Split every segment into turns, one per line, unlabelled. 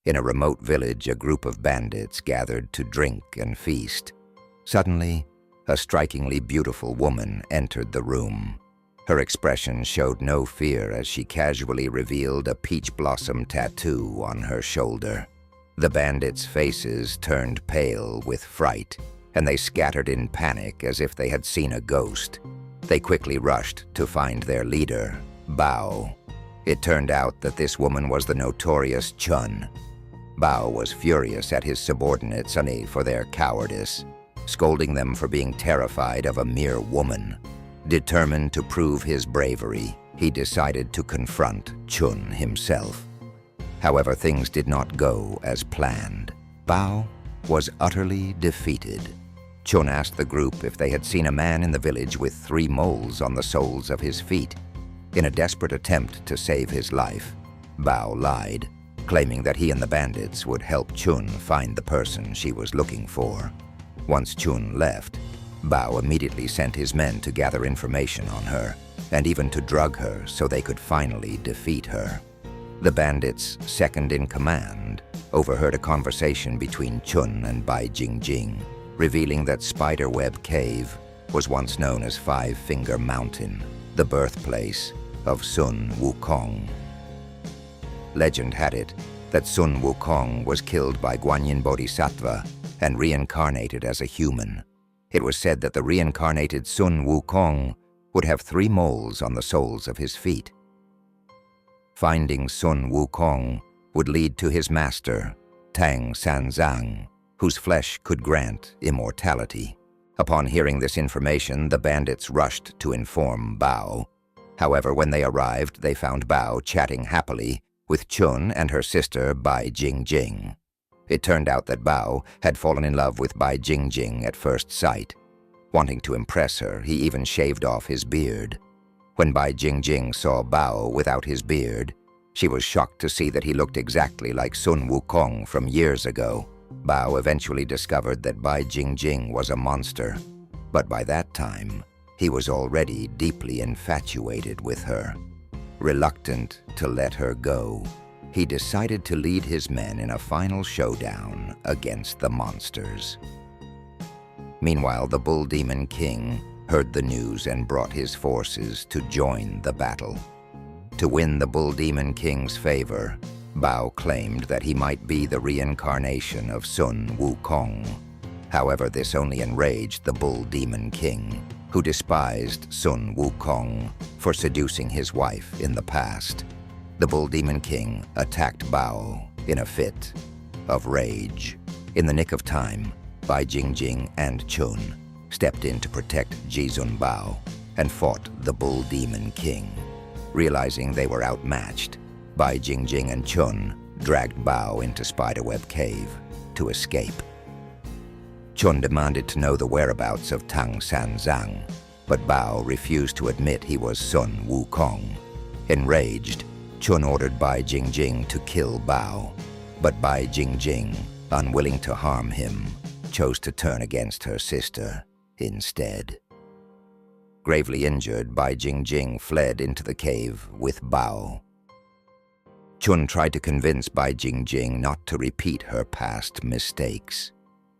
In a remote village, a group of bandits gathered to drink and feast. Suddenly, a strikingly beautiful woman entered the room. Her expression showed no fear as she casually revealed a peach blossom tattoo on her shoulder. The bandits' faces turned pale with fright, and they scattered in panic as if they had seen a ghost. They quickly rushed to find their leader, Bao. It turned out that this woman was the notorious Chun. Bao was furious at his subordinates for their cowardice, scolding them for being terrified of a mere woman. Determined to prove his bravery, he decided to confront Chun himself. However, things did not go as planned. Bao was utterly defeated. Chun asked the group if they had seen a man in the village with 3 moles on the soles of his feet. In a desperate attempt to save his life, Bao lied, claiming that he and the bandits would help Chun find the person she was looking for. Once Chun left, Bao immediately sent his men to gather information on her, and even to drug her so they could finally defeat her. The bandits' second-in-command overheard a conversation between Chun and Bai Jingjing, revealing that Spiderweb Cave was once known as Five-Finger Mountain, the birthplace of Sun Wukong. Legend had it that Sun Wukong was killed by Guanyin Bodhisattva and reincarnated as a human. It was said that the reincarnated Sun Wukong would have 3 moles on the soles of his feet. Finding Sun Wukong would lead to his master, Tang Sanzang, whose flesh could grant immortality. Upon hearing this information, the bandits rushed to inform Bao. However, when they arrived, they found Bao chatting happily with Chun and her sister Bai Jingjing. It turned out that Bao had fallen in love with Bai Jingjing at first sight. Wanting to impress her, he even shaved off his beard. When Bai Jingjing saw Bao without his beard, she was shocked to see that he looked exactly like Sun Wukong from years ago. Bao eventually discovered that Bai Jingjing was a monster, but by that time, he was already deeply infatuated with her. Reluctant to let her go, he decided to lead his men in a final showdown against the monsters. Meanwhile, the Bull Demon King heard the news and brought his forces to join the battle. To win the Bull Demon King's favor, Bao claimed that he might be the reincarnation of Sun Wukong. However, this only enraged the Bull Demon King, who despised Sun Wukong for seducing his wife in the past. The Bull Demon King attacked Bao in a fit of rage. In the nick of time, Bai Jingjing and Chun stepped in to protect Zhizunbao and fought the Bull Demon King. Realizing they were outmatched, Bai Jingjing and Chun dragged Bao into Spiderweb Cave to escape. Chun demanded to know the whereabouts of Tang Sanzang, but Bao refused to admit he was Sun Wukong. Enraged, Chun ordered Bai Jingjing to kill Bao, but Bai Jingjing, unwilling to harm him, chose to turn against her sister instead. Gravely injured, Bai Jingjing fled into the cave with Bao. Chun tried to convince Bai Jingjing not to repeat her past mistakes,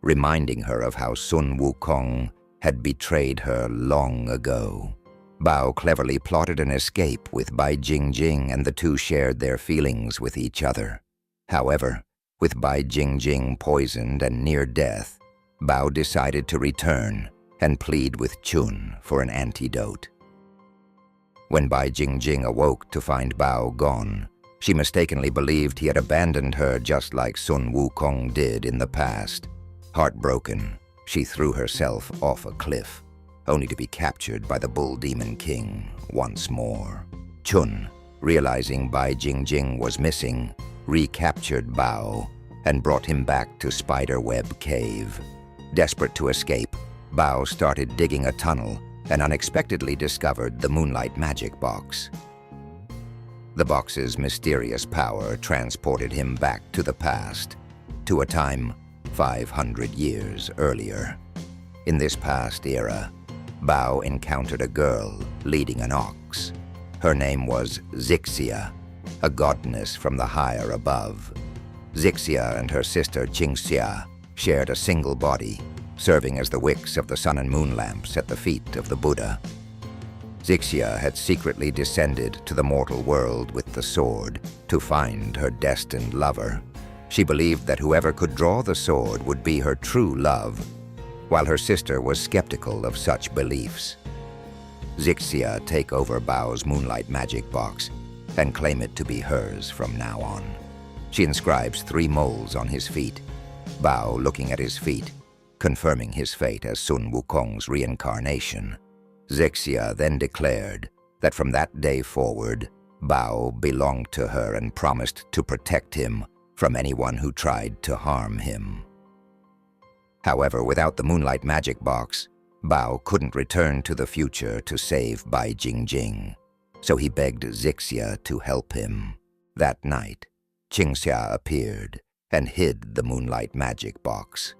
reminding her of how Sun Wukong had betrayed her long ago. Bao cleverly plotted an escape with Bai Jingjing, and the two shared their feelings with each other. However, with Bai Jingjing poisoned and near death, Bao decided to return and plead with Chun for an antidote. When Bai Jingjing awoke to find Bao gone, she mistakenly believed he had abandoned her just like Sun Wukong did in the past. Heartbroken, she threw herself off a cliff, only to be captured by the Bull Demon King once more. Chun, realizing Bai Jingjing was missing, recaptured Bao and brought him back to Spiderweb Cave. Desperate to escape, Bao started digging a tunnel and unexpectedly discovered the Moonlight Magic Box. The box's mysterious power transported him back to the past, to a time 500 years earlier. In this past era, Bao encountered a girl leading an ox. Her name was Zixia, a goddess from the higher above. Zixia and her sister Qingxia shared a single body, serving as the wicks of the sun and moon lamps at the feet of the Buddha. Zixia had secretly descended to the mortal world with the sword to find her destined lover. She believed that whoever could draw the sword would be her true love, while her sister was skeptical of such beliefs. Zixia take over Bao's moonlight magic box and claim it to be hers from now on. She inscribes 3 moles on his feet, Bao looking at his feet, confirming his fate as Sun Wukong's reincarnation. Zixia then declared that from that day forward, Bao belonged to her and promised to protect him from anyone who tried to harm him. However, without the moonlight magic box, Bao couldn't return to the future to save Bai Jingjing, so he begged Zixia to help him. That night, Qingxia appeared and hid the moonlight magic box.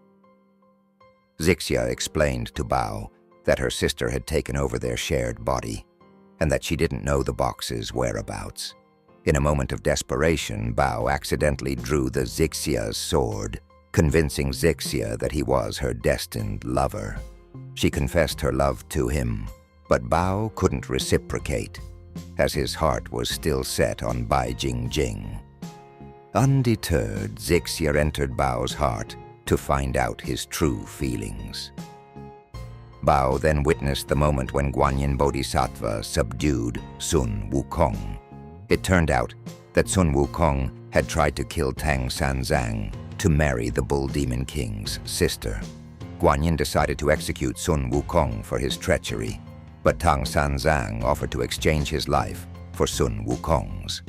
Zixia explained to Bao that her sister had taken over their shared body, and that she didn't know the box's whereabouts. In a moment of desperation, Bao accidentally drew the Zixia's sword, convincing Zixia that he was her destined lover. She confessed her love to him, but Bao couldn't reciprocate, as his heart was still set on Bai Jingjing. Undeterred, Zixia entered Bao's heart to find out his true feelings. Bao then witnessed the moment when Guanyin Bodhisattva subdued Sun Wukong. It turned out that Sun Wukong had tried to kill Tang Sanzang to marry the Bull Demon King's sister. Guanyin decided to execute Sun Wukong for his treachery, but Tang Sanzang offered to exchange his life for Sun Wukong's.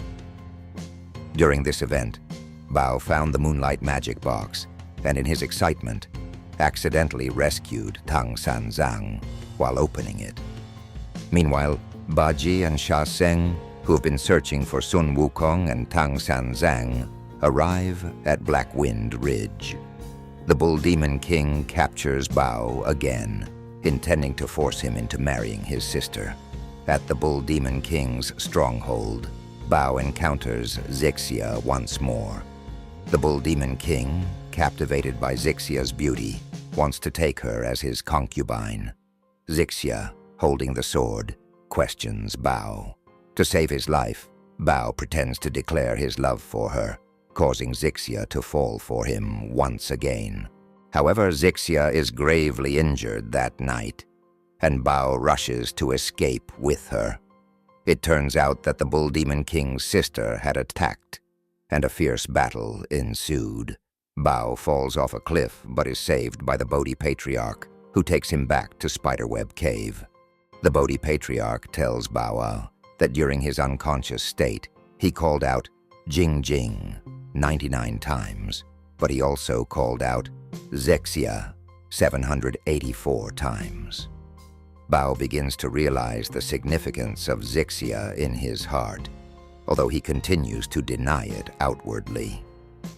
During this event, Bao found the moonlight magic box and in his excitement, accidentally rescued Tang Sanzang while opening it. Meanwhile, Baji and Sha Seng, who have been searching for Sun Wukong and Tang Sanzang, arrive at Black Wind Ridge. The Bull Demon King captures Bao again, intending to force him into marrying his sister. At the Bull Demon King's stronghold, Bao encounters Zixia once more. The Bull Demon King, captivated by Zixia's beauty, wants to take her as his concubine. Zixia, holding the sword, questions Bao. To save his life, Bao pretends to declare his love for her, causing Zixia to fall for him once again. However, Zixia is gravely injured that night, and Bao rushes to escape with her. It turns out that the Bull Demon King's sister had attacked, and a fierce battle ensued. Bao falls off a cliff but is saved by the Bodhi Patriarch, who takes him back to Spiderweb Cave. The Bodhi Patriarch tells Bao that during his unconscious state, he called out Jing Jing 99 times, but he also called out Zixia 784 times. Bao begins to realize the significance of Zixia in his heart, although he continues to deny it outwardly.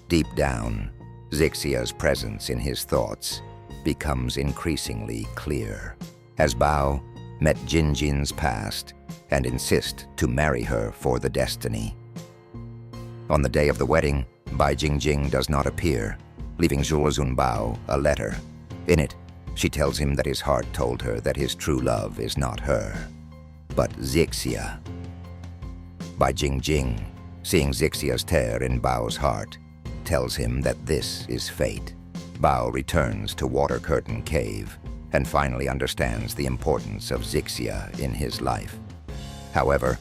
Deep down, Zixia's presence in his thoughts becomes increasingly clear, as Bao met Jinjin's past and insists to marry her for the destiny. On the day of the wedding, Bai Jingjing does not appear, leaving Zhizunbao a letter. In it, she tells him that his heart told her that his true love is not her, but Zixia. Bai Jingjing, seeing Zixia's tear in Bao's heart, tells him that this is fate. Bao returns to Water Curtain Cave and finally understands the importance of Zixia in his life. However,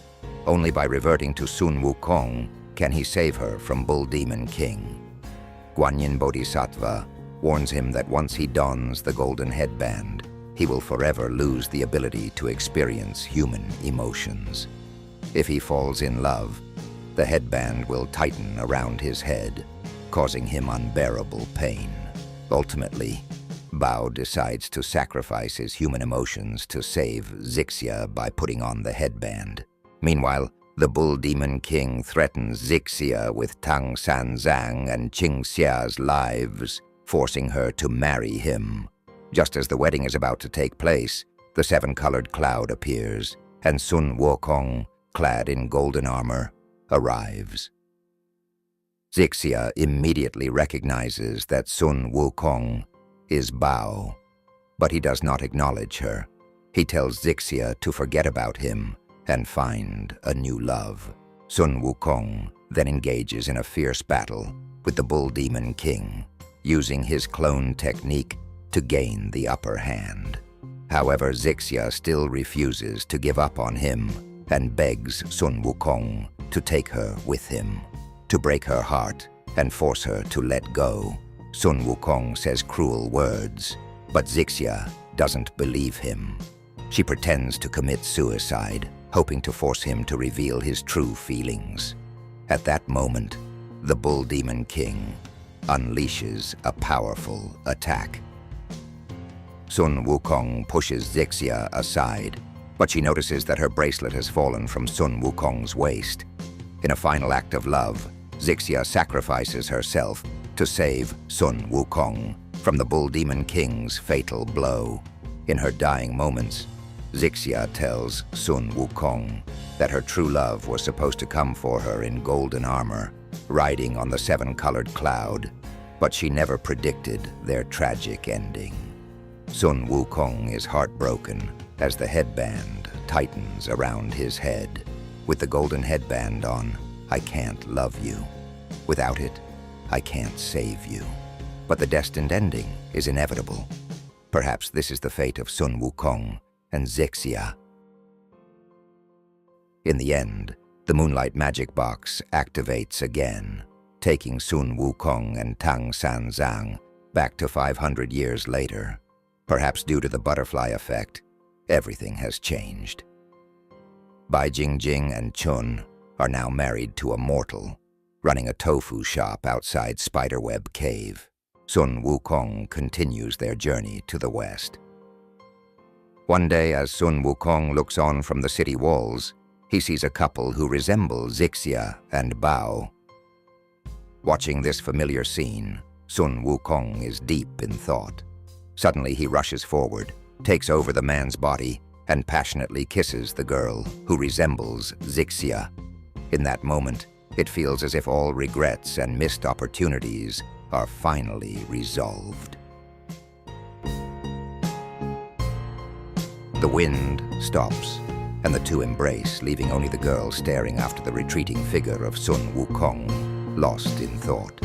only by reverting to Sun Wukong can he save her from Bull Demon King. Guanyin Bodhisattva warns him that once he dons the golden headband, he will forever lose the ability to experience human emotions. If he falls in love, the headband will tighten around his head, causing him unbearable pain. Ultimately, Bao decides to sacrifice his human emotions to save Zixia by putting on the headband. Meanwhile, the Bull Demon King threatens Zixia with Tang Sanzang and Qingxia's lives, forcing her to marry him. Just as the wedding is about to take place, the 7-colored cloud appears, and Sun Wukong, clad in golden armor, arrives. Zixia immediately recognizes that Sun Wukong is Bao, but he does not acknowledge her. He tells Zixia to forget about him and find a new love. Sun Wukong then engages in a fierce battle with the Bull Demon King, using his clone technique to gain the upper hand. However, Zixia still refuses to give up on him and begs Sun Wukong to take her with him. To break her heart and force her to let go, Sun Wukong says cruel words, but Zixia doesn't believe him. She pretends to commit suicide, hoping to force him to reveal his true feelings. At that moment, the Bull Demon King unleashes a powerful attack. Sun Wukong pushes Zixia aside, but she notices that her bracelet has fallen from Sun Wukong's waist. In a final act of love, Zixia sacrifices herself to save Sun Wukong from the Bull Demon King's fatal blow. In her dying moments, Zixia tells Sun Wukong that her true love was supposed to come for her in golden armor, riding on the seven-colored cloud, but she never predicted their tragic ending. Sun Wukong is heartbroken as the headband tightens around his head. With the golden headband on, I can't love you. Without it, I can't save you. But the destined ending is inevitable. Perhaps this is the fate of Sun Wukong and Zixia. In the end, the Moonlight Magic Box activates again, taking Sun Wukong and Tang Sanzang back to 500 years later. Perhaps due to the butterfly effect, everything has changed. Bai Jingjing and Chun are now married to a mortal, running a tofu shop outside Spiderweb Cave. Sun Wukong continues their journey to the west. One day, as Sun Wukong looks on from the city walls, he sees a couple who resemble Zixia and Bao. Watching this familiar scene, Sun Wukong is deep in thought. Suddenly, he rushes forward, takes over the man's body, and passionately kisses the girl, who resembles Zixia. In that moment, it feels as if all regrets and missed opportunities are finally resolved. The wind stops, and the two embrace, leaving only the girl staring after the retreating figure of Sun Wukong, lost in thought.